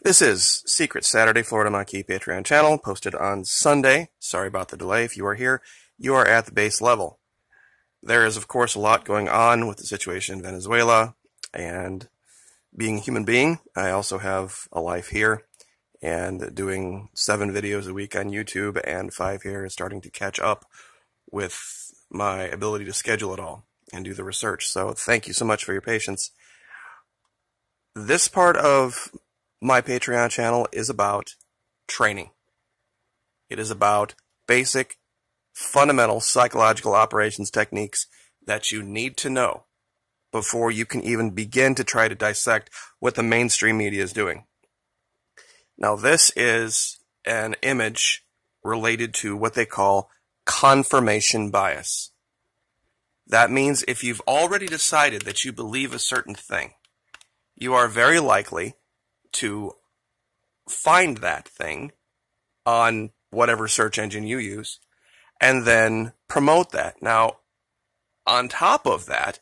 This is Secret Saturday, Florida Monkey Patreon channel, posted on Sunday. Sorry about the delay. If you are here, you are at the base level. There is, of course, a lot going on with the situation in Venezuela, and being a human being, I also have a life here, and doing 7 videos a week on YouTube and 5 here is starting to catch up with my ability to schedule it all and do the research. So thank you so much for your patience. This part of my Patreon channel is about training. It is about basic, fundamental psychological operations techniques that you need to know before you can even begin to try to dissect what the mainstream media is doing. Now, this is an image related to what they call confirmation bias. That means if you've already decided that you believe a certain thing, you are very likely to find that thing on whatever search engine you use and then promote that. Now, on top of that,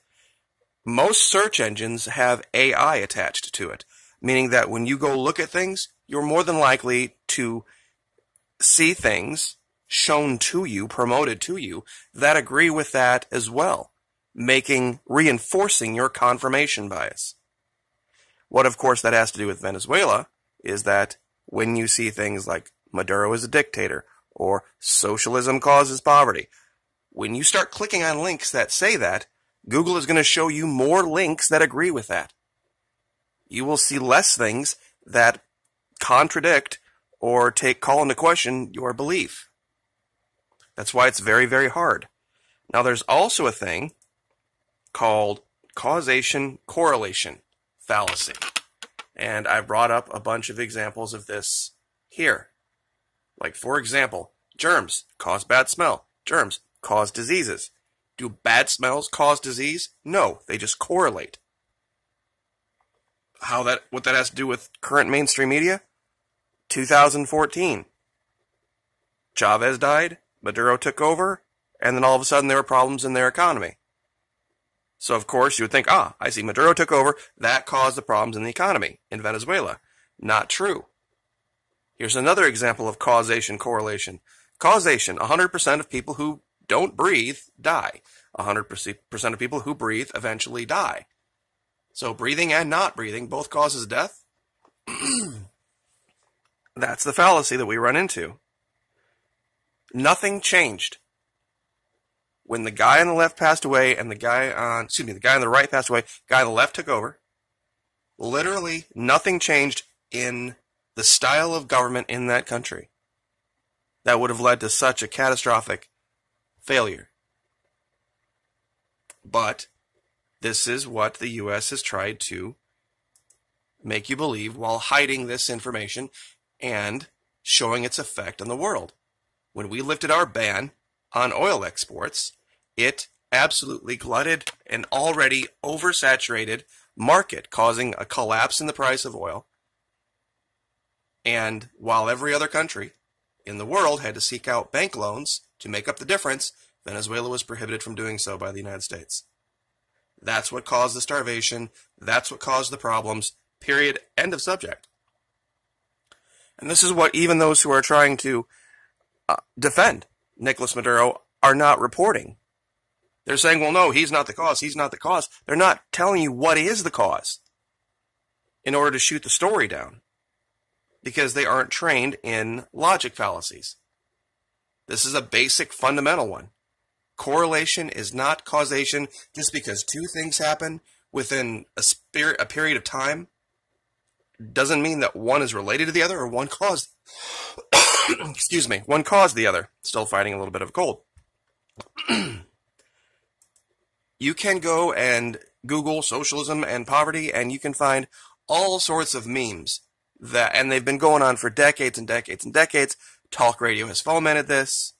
most search engines have AI attached to it, meaning that when you go look at things, you're more than likely to see things shown to you, promoted to you, that agree with that as well, reinforcing your confirmation bias. What, of course, that has to do with Venezuela is that when you see things like Maduro is a dictator or socialism causes poverty, when you start clicking on links that say that, Google is going to show you more links that agree with that. You will see less things that contradict or call into question your belief. That's why it's very, very hard. Now, there's also a thing called causation correlation fallacy. And I brought up a bunch of examples of this here. Like, for example, germs cause bad smell. Germs cause diseases. Do bad smells cause disease? No, they just correlate. What that has to do with current mainstream media? 2014. Chavez died, Maduro took over, and then all of a sudden there were problems in their economy. So, of course, you would think, I see, Maduro took over, that caused the problems in the economy in Venezuela. Not true. Here's another example of causation correlation. Causation, 100% of people who don't breathe die. 100% of people who breathe eventually die. So breathing and not breathing both causes death. That's the fallacy that we run into. Nothing changed. When the guy on the left passed away and the guy on the right passed away, guy on the left took over, literally nothing changed in the style of government in that country that would have led to such a catastrophic failure. But this is what the U.S. has tried to make you believe while hiding this information and showing its effect on the world. When we lifted our ban on oil exports, it absolutely glutted an already oversaturated market, causing a collapse in the price of oil. And while every other country in the world had to seek out bank loans to make up the difference, Venezuela was prohibited from doing so by the United States. That's what caused the starvation. That's what caused the problems. Period. End of subject. And this is what even those who are trying to defend Nicolas Maduro are not reporting. They're saying, well, no, he's not the cause. He's not the cause. They're not telling you what is the cause in order to shoot the story down, because they aren't trained in logic fallacies. This is a basic fundamental one. Correlation is not causation. Just because two things happen within a period of time doesn't mean that one is related to the other or one caused one caused the other. Still fighting a little bit of a cold. You can go and Google socialism and poverty, and you can find all sorts of memes and they've been going on for decades and decades and decades. Talk radio has fomented this,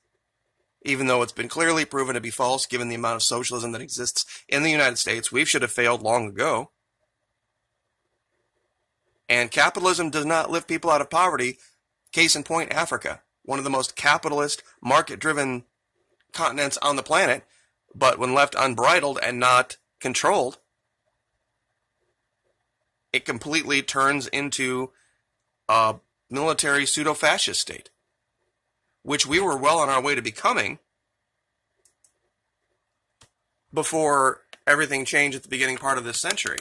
even though it's been clearly proven to be false given the amount of socialism that exists in the United States. We should have failed long ago. And capitalism does not lift people out of poverty. Case in point, Africa, one of the most capitalist, market-driven continents on the planet, but when left unbridled and not controlled, it completely turns into a military pseudo-fascist state, which we were well on our way to becoming before everything changed at the beginning part of this century.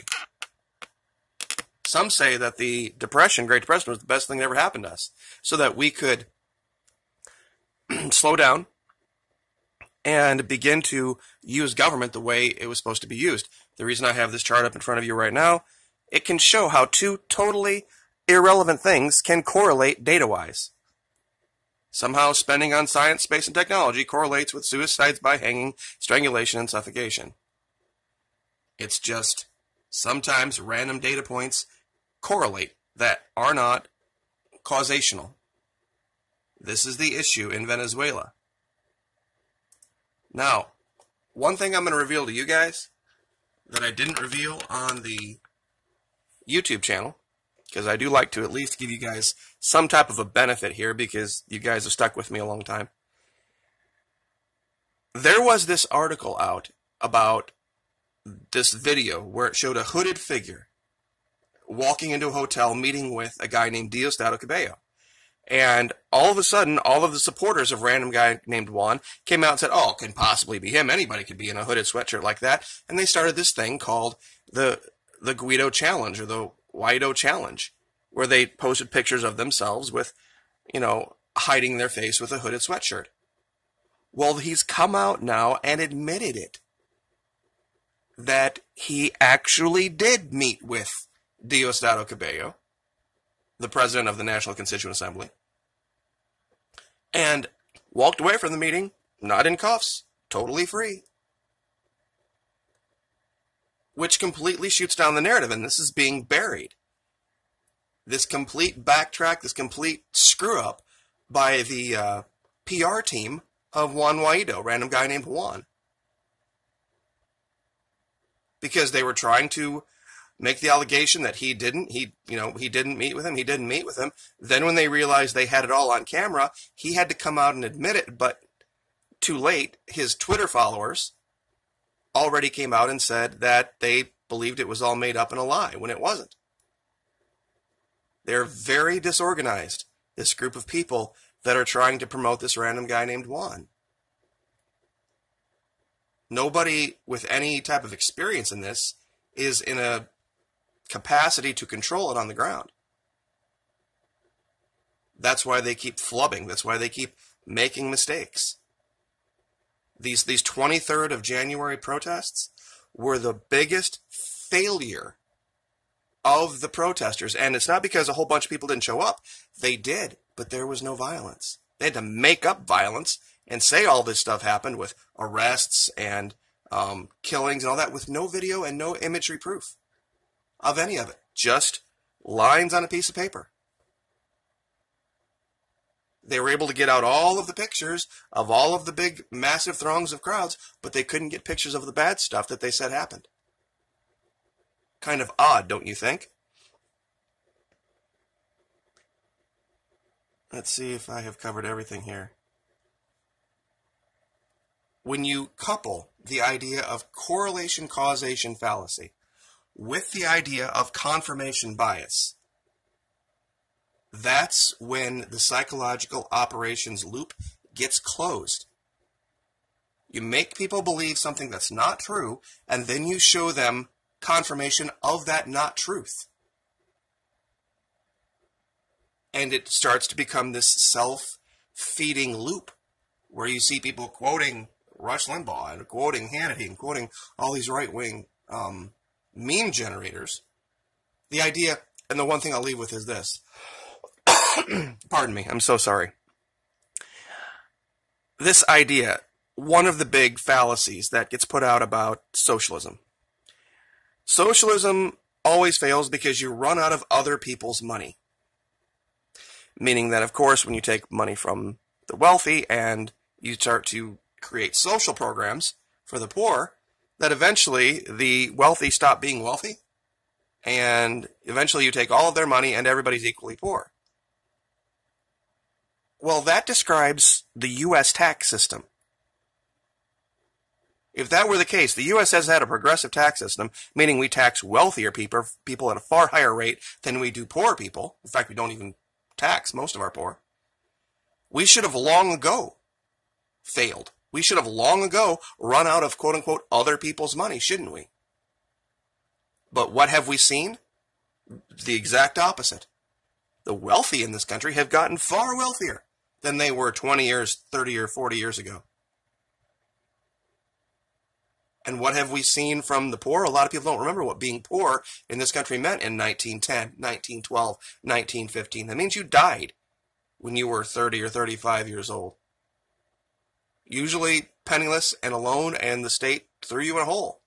Some say that the Great Depression, was the best thing that ever happened to us, so that we could slow down and begin to use government the way it was supposed to be used. The reason I have this chart up in front of you right now, it can show how two totally irrelevant things can correlate data-wise. Somehow spending on science, space, and technology correlates with suicides by hanging, strangulation, and suffocation. It's just sometimes random data points correlate that are not causational. This is the issue in Venezuela. Now, one thing I'm going to reveal to you guys that I didn't reveal on the YouTube channel, because I do like to at least give you guys some type of a benefit here, because you guys have stuck with me a long time. There was this article out about this video where it showed a hooded figure walking into a hotel meeting with a guy named Diosdado Cabello. And all of a sudden, all of the supporters of random guy named Juan came out and said, oh, it can possibly be him. Anybody could be in a hooded sweatshirt like that. And they started this thing called the Guido Challenge, or the Guaido Challenge, where they posted pictures of themselves with, you know, hiding their face with a hooded sweatshirt. Well, he's come out now and admitted it, that he actually did meet with Diosdado Cabello, the president of the National Constituent Assembly, and walked away from the meeting, not in cuffs, totally free. Which completely shoots down the narrative, and this is being buried. This complete backtrack, this complete screw-up by the PR team of Juan Guaido, random guy named Juan. Because they were trying to make the allegation that he didn't meet with him. Then when they realized they had it all on camera, he had to come out and admit it, but too late. His Twitter followers already came out and said that they believed it was all made up and a lie, when it wasn't. They're very disorganized, this group of people that are trying to promote this random guy named Juan. Nobody with any type of experience in this is in a capacity to control it on the ground. That's why they keep flubbing. That's why they keep making mistakes. These 23rd of January protests were the biggest failure of the protesters. And it's not because a whole bunch of people didn't show up. They did, but there was no violence. They had to make up violence and say all this stuff happened with arrests and killings and all that, with no video and no imagery proof of any of it. Just lines on a piece of paper. They were able to get out all of the pictures of all of the big, massive throngs of crowds, but they couldn't get pictures of the bad stuff that they said happened. Kind of odd, don't you think? Let's see if I have covered everything here. When you couple the idea of correlation causation fallacy with the idea of confirmation bias, that's when the psychological operations loop gets closed. You make people believe something that's not true, and then you show them confirmation of that not truth. And it starts to become this self-feeding loop where you see people quoting Rush Limbaugh and quoting Hannity and quoting all these right-wing meme generators. The idea, and the one thing I'll leave with is this. Pardon me, I'm so sorry. This idea, one of the big fallacies that gets put out about socialism. Socialism always fails because you run out of other people's money. Meaning that, of course, when you take money from the wealthy and you start to create social programs for the poor, that eventually the wealthy stop being wealthy, and eventually you take all of their money and everybody's equally poor. Well, that describes the U.S. tax system. If that were the case, the U.S. has had a progressive tax system, meaning we tax wealthier people at a far higher rate than we do poor people. In fact, we don't even tax most of our poor. We should have long ago failed. We should have long ago run out of quote-unquote other people's money, shouldn't we? But what have we seen? The exact opposite. The wealthy in this country have gotten far wealthier than they were 20 years, 30 or 40 years ago. And what have we seen from the poor? A lot of people don't remember what being poor in this country meant in 1910, 1912, 1915. That means you died when you were 30 or 35 years old. Usually penniless and alone, and the state threw you in a hole.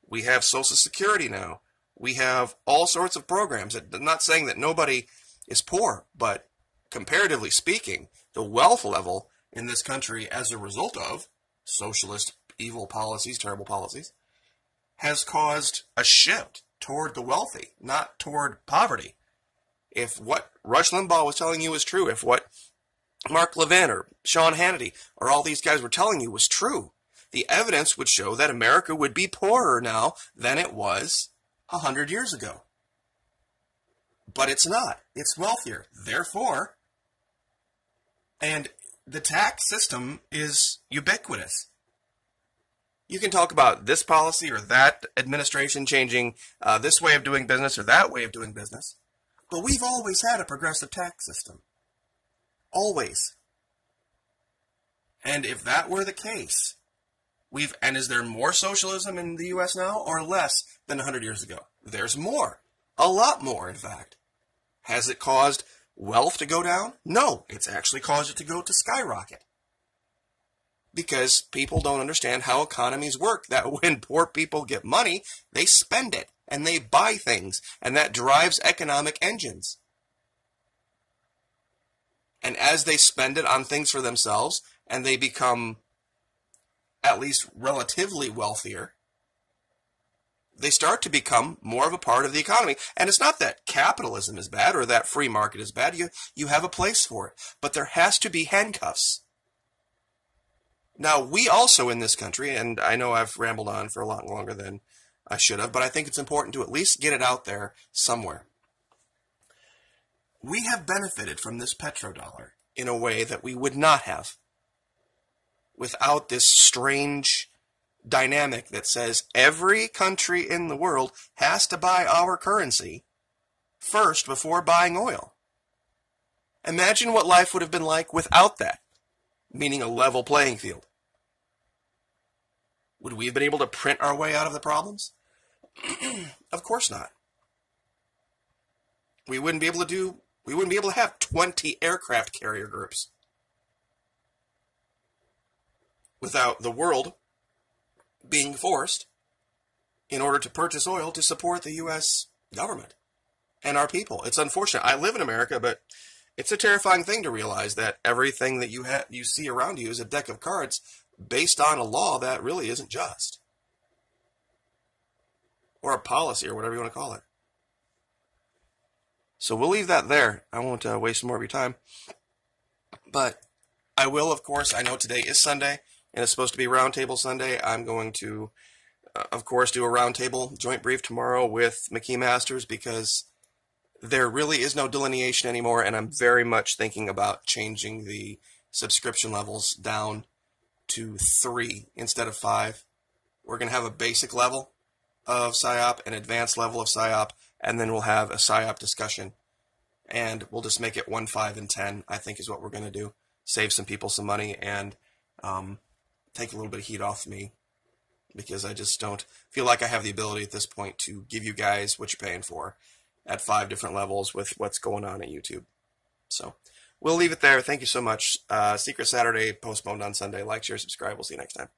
We have Social Security now. We have all sorts of programs. I'm not saying that nobody is poor, but comparatively speaking, the wealth level in this country as a result of socialist evil policies, terrible policies, has caused a shift toward the wealthy, not toward poverty. If what Rush Limbaugh was telling you was true, if what Mark Levin or Sean Hannity or all these guys were telling you was true, the evidence would show that America would be poorer now than it was 100 years ago. But it's not. It's wealthier. Therefore, and the tax system is ubiquitous. You can talk about this policy or that administration changing this way of doing business or that way of doing business, but we've always had a progressive tax system. Always. And if that were the case, and is there more socialism in the U.S. now or less than 100 years ago? There's more. A lot more, in fact. Has it caused wealth to go down? No, it's actually caused it to skyrocket. Because people don't understand how economies work, that when poor people get money, they spend it, and they buy things, and that drives economic engines. And as they spend it on things for themselves, and they become at least relatively wealthier, they start to become more of a part of the economy. And it's not that capitalism is bad or that free market is bad. You have a place for it. But there has to be handcuffs. Now, we also in this country, and I know I've rambled on for a lot longer than I should have, but I think it's important to at least get it out there somewhere. We have benefited from this petrodollar in a way that we would not have without this strange dynamic that says every country in the world has to buy our currency first before buying oil. Imagine what life would have been like without that, meaning a level playing field. Would we have been able to print our way out of the problems? Of course not. We wouldn't be able to have 20 aircraft carrier groups without the world being forced in order to purchase oil to support the U.S. government and our people. It's unfortunate. I live in America, but it's a terrifying thing to realize that everything that you see around you is a deck of cards based on a law that really isn't just. Or a policy, or whatever you want to call it. So we'll leave that there. I won't waste more of your time. But I will, of course, I know today is Sunday, and it's supposed to be Roundtable Sunday. I'm going to, of course, do a Roundtable joint brief tomorrow with McKee Masters, because there really is no delineation anymore, and I'm very much thinking about changing the subscription levels down to 3 instead of 5. We're going to have a basic level of PSYOP, an advanced level of PSYOP, and then we'll have a PSYOP discussion. And we'll just make it 1, 5, and 10, I think is what we're going to do. Save some people some money and take a little bit of heat off me, because I just don't feel like I have the ability at this point to give you guys what you're paying for at 5 different levels with what's going on at YouTube. So we'll leave it there. Thank you so much. Secret Saturday postponed on Sunday. Like, share, subscribe. We'll see you next time.